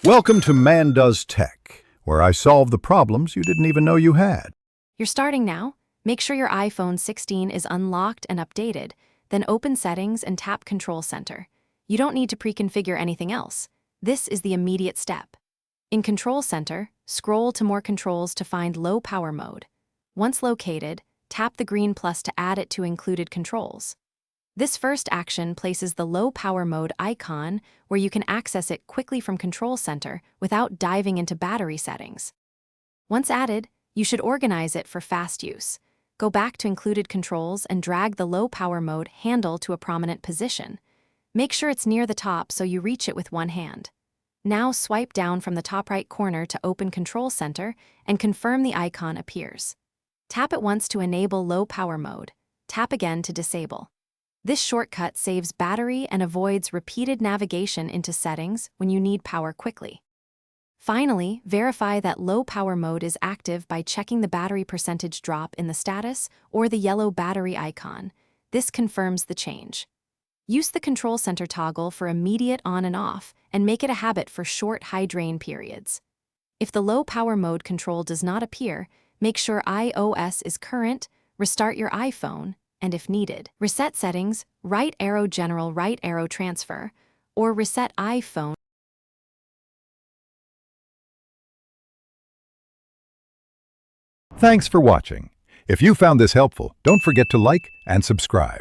Welcome to Man Does Tech, where I solve the problems you didn't even know you had. You're starting now? Make sure your iPhone 16 is unlocked and updated, then open Settings and tap Control Center. You don't need to pre-configure anything else. This is the immediate step. In Control Center, scroll to more controls to find Low Power Mode. Once located, tap the green plus to add it to included controls. This first action places the Low Power Mode icon where you can access it quickly from Control Center without diving into battery settings. Once added, you should organize it for fast use. Go back to included controls and drag the Low Power Mode handle to a prominent position. Make sure it's near the top so you reach it with one hand. Now swipe down from the top right corner to open Control Center and confirm the icon appears. Tap it once to enable Low Power Mode. Tap again to disable. This shortcut saves battery and avoids repeated navigation into settings when you need power quickly. Finally, verify that Low Power Mode is active by checking the battery percentage drop in the status or the yellow battery icon. This confirms the change. Use the Control Center toggle for immediate on and off and make it a habit for short high drain periods. If the Low Power Mode control does not appear, make sure iOS is current, restart your iPhone, and if needed, reset settings, right arrow general right arrow transfer, or reset iPhone. Thanks for watching. If you found this helpful, don't forget to like and subscribe.